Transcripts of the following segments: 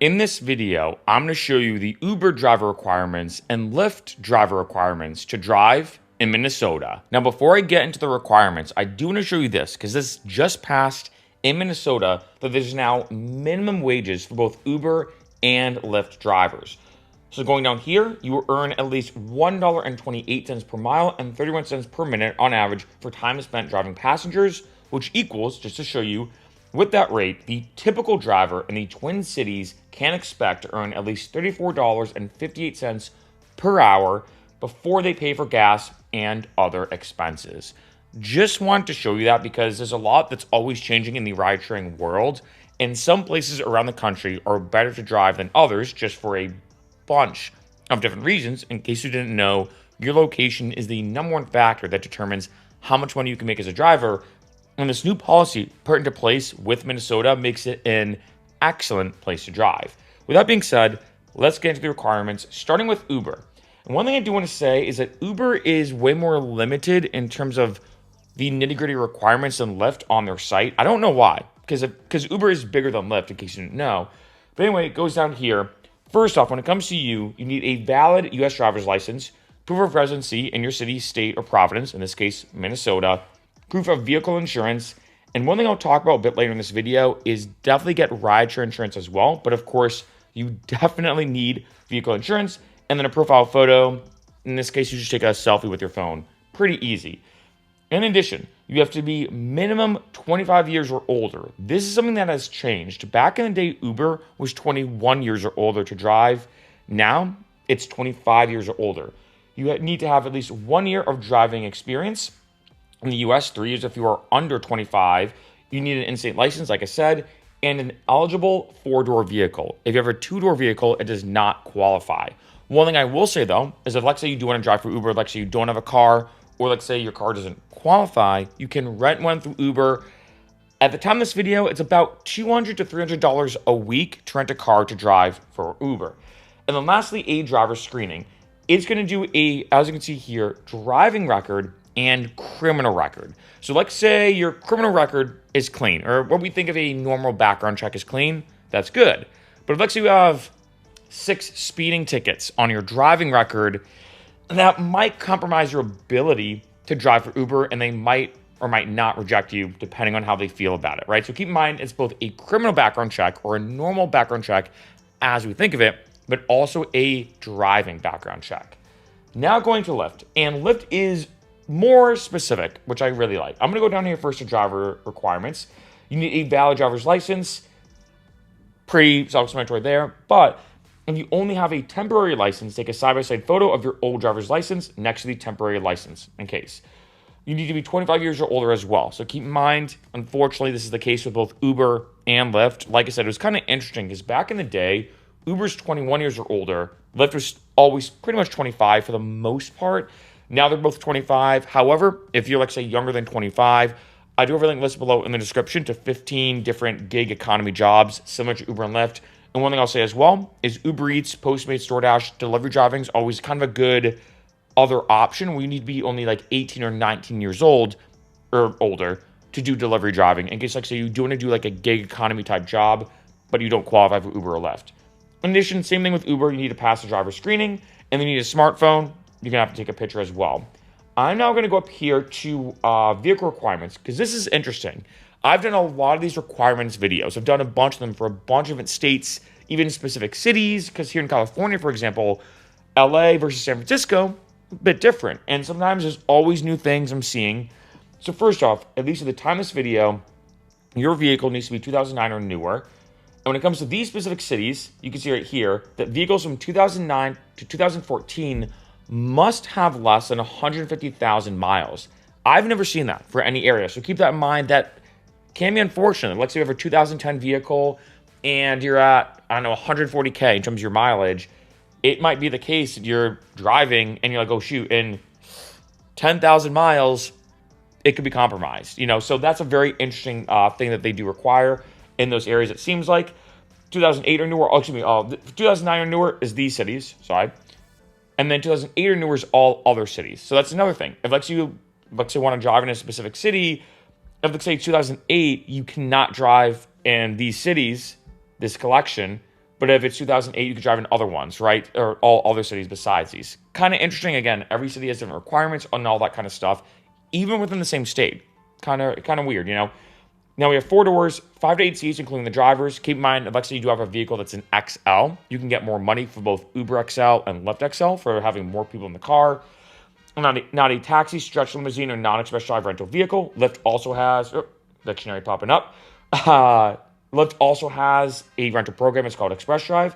In this video, I'm going to show you the Uber driver requirements and Lyft driver requirements to drive in Minnesota. Now, before I get into the requirements, I do want to show you this because this just passed in Minnesota that there's now minimum wages for both Uber and Lyft drivers. So going down here, you will earn at least $1.28 per mile and 31 cents per minute on average for time spent driving passengers, which equals, just to show you, with that rate, the typical driver in the Twin Cities can expect to earn at least $34.58 per hour before they pay for gas and other expenses. Just want to show you that because there's a lot that's always changing in the ride-sharing world, and some places around the country are better to drive than others just for a bunch of different reasons. In case you didn't know, your location is the number one factor that determines how much money you can make as a driver. And this new policy put into place with Minnesota makes it an excellent place to drive. With that being said, let's get into the requirements, starting with Uber. And one thing I do want to say is that Uber is way more limited in terms of the nitty-gritty requirements than Lyft on their site. I don't know why, because Uber is bigger than Lyft, in case you didn't know. But anyway, it goes down here. First off, when it comes to you need a valid U.S. driver's license, proof of residency in your city, state, or province, in this case, Minnesota, proof of vehicle insurance, and one thing I'll talk about a bit later in this video is definitely get rideshare insurance as well. But of course, you definitely need vehicle insurance and then a profile photo. In this case, you just take a selfie with your phone. Pretty easy. In addition, you have to be minimum 25 years or older. This is something that has changed. Back in the day, Uber was 21 years or older to drive. Now, it's 25 years or older. You need to have at least 1 year of driving experience. In the US, 3 years if you are under 25. You need an in-state license, like I said, and an eligible four-door vehicle. If you have a two-door vehicle, it does not qualify. One thing I will say, though, is if, let's say you do want to drive for Uber, let's say you don't have a car, or let's say your car doesn't qualify, you can rent one through Uber. At the time of this video, it's about $200 to $300 a week to rent a car to drive for Uber. And then lastly, a driver screening. It's going to do as you can see here, driving record and criminal record. So let's say your criminal record is clean, or what we think of a normal background check is clean, that's good. But if let's say you have 6 speeding tickets on your driving record, that might compromise your ability to drive for Uber, and they might or might not reject you depending on how they feel about it, right? So keep in mind, it's both a criminal background check or a normal background check as we think of it, but also a driving background check. Now going to Lyft, and Lyft is more specific, which I really like. I'm going to go down here first to driver requirements. You need a valid driver's license, pretty self-explanatory there, but if you only have a temporary license, take a side-by-side photo of your old driver's license next to the temporary license in case. You need to be 25 years or older as well. So keep in mind, unfortunately, this is the case with both Uber and Lyft. Like I said, it was kind of interesting because back in the day, Uber's 21 years or older. Lyft was always pretty much 25 for the most part. Now they're both 25. However, if you're, like, say, younger than 25, I do have a link listed below in the description to 15 different gig economy jobs similar to Uber and Lyft. And one thing I'll say as well is Uber Eats, Postmates, DoorDash, delivery driving is always kind of a good other option. We need to be only like 18 or 19 years old or older to do delivery driving. In case, like, say, you do want to do like a gig economy type job, but you don't qualify for Uber or Lyft. In addition, same thing with Uber. You need to pass the driver screening, and then you need a smartphone. You're going to have to take a picture as well. I'm now going to go up here to vehicle requirements because this is interesting. I've done a lot of these requirements videos. I've done a bunch of them for a bunch of different states, even specific cities, because here in California, for example, LA versus San Francisco, a bit different. And sometimes there's always new things I'm seeing. So first off, at least at the time of this video, your vehicle needs to be 2009 or newer. And when it comes to these specific cities, you can see right here that vehicles from 2009 to 2014 must have less than 150,000 miles. I've never seen that for any area. So keep that in mind. That can be unfortunate. Let's say you have a 2010 vehicle and you're at, 140K in terms of your mileage. It might be the case that you're driving and you're like, oh shoot, in 10,000 miles, it could be compromised. So that's a very interesting thing that they do require in those areas. It seems like 2008 or newer, 2009 or newer is these cities, sorry. And then 2008 or newer is all other cities. So that's another thing. If let's say want to drive in a specific city, if let's say 2008, you cannot drive in these cities, this collection, But if it's 2008, you could drive in other ones, right? Or all other cities besides these. Kind of interesting. Again, every city has different requirements and all that kind of stuff, even within the same state. Kind of weird, you know? Now we have 4 doors, 5 to 8 seats, including the drivers. Keep in mind, if let's say you do have a vehicle that's an XL, you can get more money for both Uber XL and Lyft XL for having more people in the car. Not a taxi, stretch limousine, or non-express drive rental vehicle. Lyft also has, dictionary popping up. Lyft also has a rental program. It's called Express Drive.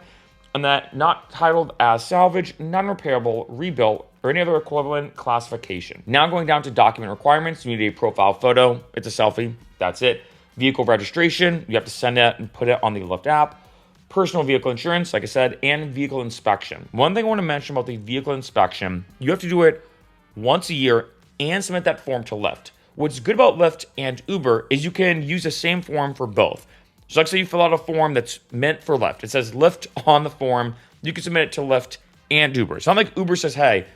And that not titled as salvage, non-repairable, rebuilt, or any other equivalent classification. Now going down to document requirements, you need a profile photo. It's a selfie. That's it. Vehicle registration, you have to send it and put it on the Lyft app. Personal vehicle insurance, like I said, and vehicle inspection. One thing I want to mention about the vehicle inspection, you have to do it once a year and submit that form to Lyft. What's good about Lyft and Uber is you can use the same form for both. So let's say you fill out a form that's meant for Lyft. It says Lyft on the form. You can submit it to Lyft and Uber. It's not like Uber says, hey,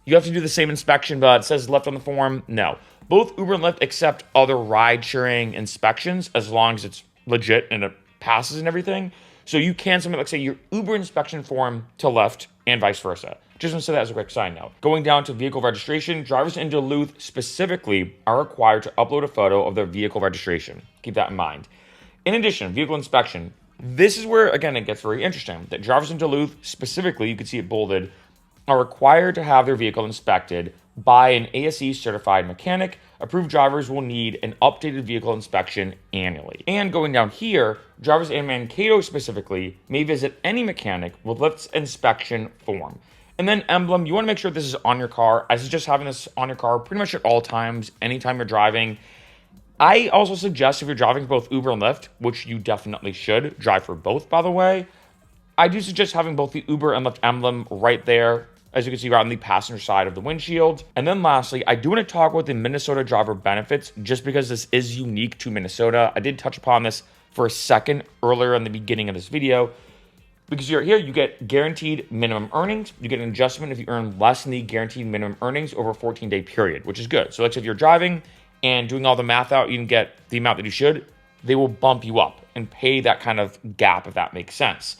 you have to do the same inspection, but it says Lyft on the form. No. Both Uber and Lyft accept other ride-sharing inspections as long as it's legit and it passes and everything. So you can submit, let's say, your Uber inspection form to Lyft and vice versa. Just want to say that as a quick side note. Going down to vehicle registration, drivers in Duluth specifically are required to upload a photo of their vehicle registration. Keep that in mind. In addition, vehicle inspection. This is where, again, it gets very interesting. That drivers in Duluth specifically, you can see it bolded, are required to have their vehicle inspected by an ASE certified mechanic. Approved drivers will need an updated vehicle inspection annually. And going down here, drivers in Mankato specifically may visit any mechanic with Lyft's inspection form. And then emblem, you want to make sure this is on your car. I suggest having this on your car pretty much at all times, anytime you're driving. I also suggest if you're driving both Uber and Lyft, which you definitely should, drive for both, by the way, I do suggest having both the Uber and Lyft emblem right there, as you can see, right on the passenger side of the windshield. And then lastly, I do want to talk about the Minnesota driver benefits, just because this is unique to Minnesota. I did touch upon this for a second earlier in the beginning of this video. Because you're here, you get guaranteed minimum earnings. You get an adjustment if you earn less than the guaranteed minimum earnings over a 14-day period, which is good. So like if you're driving and doing all the math out, you can get the amount that you should, they will bump you up and pay that kind of gap, if that makes sense.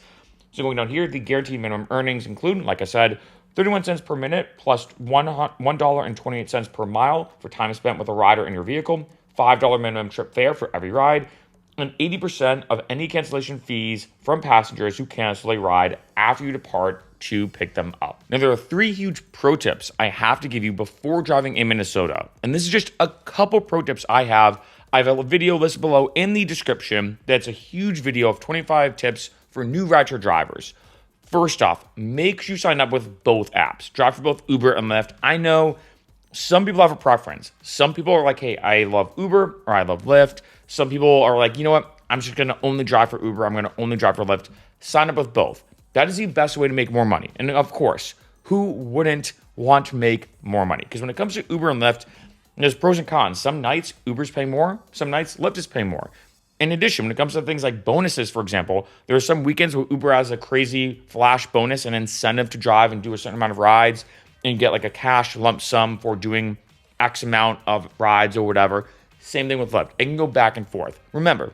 So going down here, the guaranteed minimum earnings include, like I said, 31 cents per minute plus $1.28 per mile for time spent with a rider in your vehicle, $5 minimum trip fare for every ride, and 80% of any cancellation fees from passengers who cancel a ride after you depart to pick them up. Now, there are 3 huge pro tips I have to give you before driving in Minnesota. And this is just a couple pro tips I have. I have a video listed below in the description that's a huge video of 25 tips for new rideshare drivers. First off, make sure you sign up with both apps. Drive for both Uber and Lyft. I know some people have a preference. Some people are like, hey, I love Uber or I love Lyft. Some people are like, you know what? I'm just going to only drive for Uber. I'm going to only drive for Lyft. Sign up with both. That is the best way to make more money. And of course, who wouldn't want to make more money? Because when it comes to Uber and Lyft, there's pros and cons. Some nights Uber's paying more. Some nights Lyft is paying more. In addition, when it comes to things like bonuses, for example, there are some weekends where Uber has a crazy flash bonus and incentive to drive and do a certain amount of rides and you get like a cash lump sum for doing X amount of rides or whatever. Same thing with Lyft. It can go back and forth. Remember,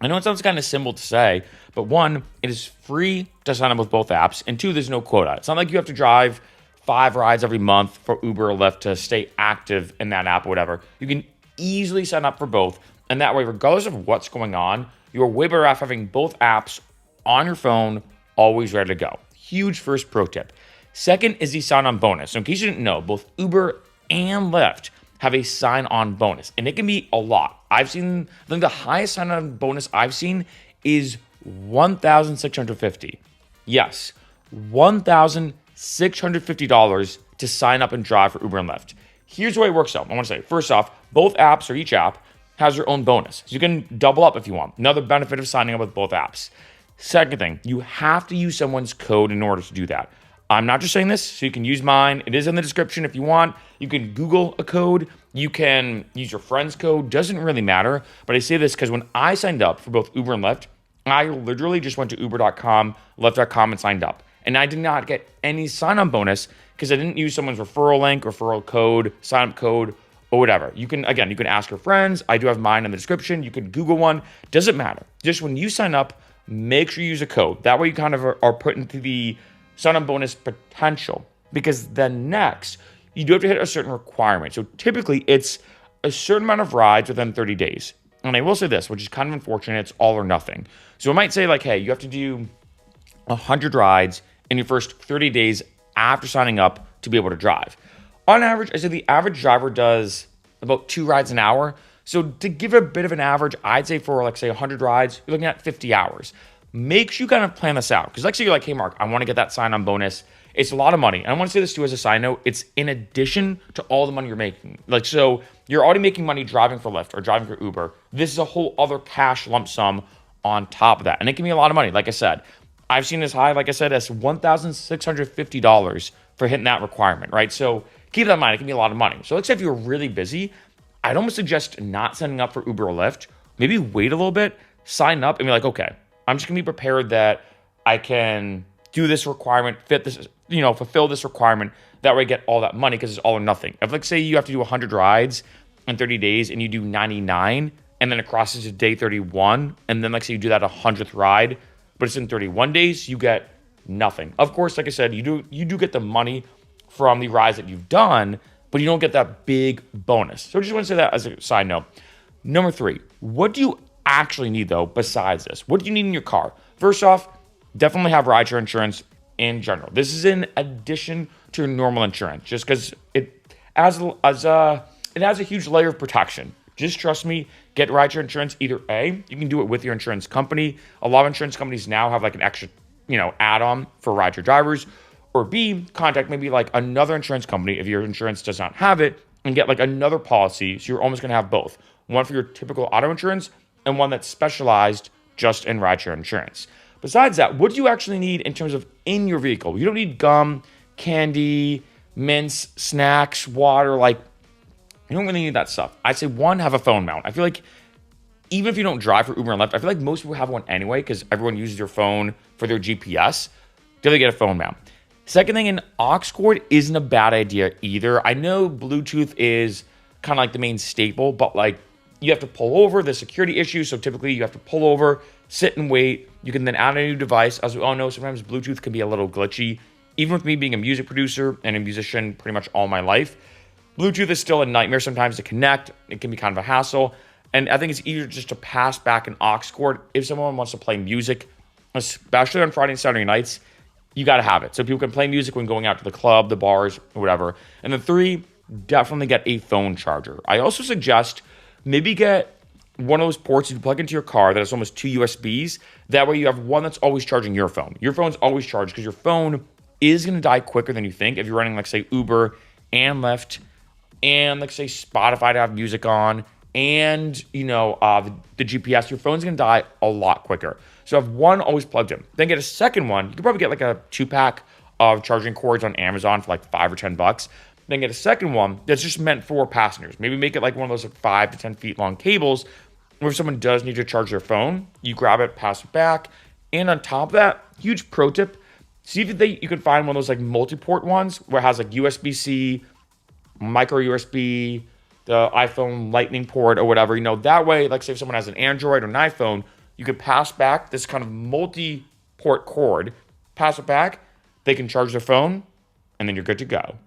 I know it sounds kind of simple to say, but 1, it is free to sign up with both apps, and 2, there's no quota. It's not like you have to drive 5 rides every month for Uber or Lyft to stay active in that app or whatever. You can easily sign up for both. And that way, regardless of what's going on, you're way better off having both apps on your phone, always ready to go. Huge first pro tip. Second is the sign-on bonus. So in case you didn't know, both Uber and Lyft have a sign-on bonus. And it can be a lot. I think the highest sign-on bonus I've seen is $1,650. Yes, $1,650 to sign up and drive for Uber and Lyft. Here's the way it works out. I want to say, first off, both apps or each app has your own bonus. So you can double up if you want. Another benefit of signing up with both apps. Second thing, you have to use someone's code in order to do that. I'm not just saying this, so you can use mine. It is in the description if you want. You can Google a code. You can use your friend's code. Doesn't really matter. But I say this because when I signed up for both Uber and Lyft, I literally just went to uber.com, lyft.com, and signed up. And I did not get any sign-on bonus because I didn't use someone's referral link, referral code, sign-up code, or whatever. You can ask your friends. I do have mine in the description. You can Google one. Doesn't matter. Just when you sign up make sure you use a code. That way you kind of are put into the sign-on bonus potential, because then next, you do have to hit a certain requirement. So typically it's a certain amount of rides within 30 days. And I will say this, which is kind of unfortunate, it's all or nothing. So it might say like, hey, you have to do 100 rides in your first 30 days after signing up to be able to drive. On average, I say the average driver does about 2 rides an hour. So to give a bit of an average, I'd say for like say 100 rides, you're looking at 50 hours. Make sure you kind of plan this out. Because like say you're like, hey Mark, I want to get that sign-on bonus. It's a lot of money. And I want to say this too as a side note. It's in addition to all the money you're making. Like, so you're already making money driving for Lyft or driving for Uber. This is a whole other cash lump sum on top of that. And it can be a lot of money. Like I said, I've seen as high, like I said, as $1,650 for hitting that requirement, right? So keep that in mind. It can be a lot of money. So let's say if you're really busy, I'd almost suggest not signing up for Uber or Lyft. Maybe wait a little bit, sign up, and be like, okay, I'm just gonna be prepared that I can do this requirement, fit this, fulfill this requirement. That way I get all that money because it's all or nothing. If like say you have to do 100 rides in 30 days and you do 99 and then it crosses to day 31 and then like say you do that 100th ride, but it's in 31 days, you get nothing. Of course, like I said, you do get the money from the rides that you've done, but you don't get that big bonus. So I just want to say that as a side note. Number 3, what do you actually need though besides this? What do you need in your car? First off, definitely have rideshare insurance in general. This is in addition to your normal insurance, just because it has a huge layer of protection. Just trust me, get rideshare insurance. Either A, you can do it with your insurance company. A lot of insurance companies now have like an extra, add-on for rideshare drivers. Or B, contact maybe like another insurance company if your insurance does not have it and get like another policy. So you're almost gonna have both. One for your typical auto insurance and one that's specialized just in rideshare insurance. Besides that, what do you actually need in terms of in your vehicle? You don't need gum, candy, mints, snacks, water. Like, you don't really need that stuff. I'd say 1, have a phone mount. I feel like even if you don't drive for Uber and Lyft, I feel like most people have one anyway because everyone uses their phone for their GPS. Definitely get a phone mount. Second thing, an aux cord isn't a bad idea either. I know Bluetooth is kind of like the main staple, but like you have to pull over, the security issue. So typically you have to pull over, sit and wait. You can then add a new device. As we all know, sometimes Bluetooth can be a little glitchy. Even with me being a music producer and a musician pretty much all my life, Bluetooth is still a nightmare sometimes to connect. It can be kind of a hassle. And I think it's easier just to pass back an aux cord if someone wants to play music, especially on Friday and Saturday nights. You got to have it so people can play music when going out to the club, the bars, or whatever. And then 3, definitely get a phone charger. I also suggest maybe get one of those ports you plug into your car that has almost 2 USBs. That way you have one that's always charging your phone. Your phone's always charged because your phone is going to die quicker than you think if you're running, like, say, Uber and Lyft and, like, say, Spotify to have music on and, the GPS. Your phone's going to die a lot quicker. So have one always plugged in. Then get a second one. You could probably get like a 2-pack of charging cords on Amazon for like $5 or $10. Then get a second one that's just meant for passengers. Maybe make it like one of those like 5 to 10 feet long cables where if someone does need to charge their phone, you grab it, pass it back. And on top of that, huge pro tip, see if you could find one of those like multi-port ones where it has like USB-C, micro USB, the iPhone lightning port or whatever. That way, like say if someone has an Android or an iPhone, you could pass back this kind of multi-port cord, pass it back, they can charge their phone, and then you're good to go.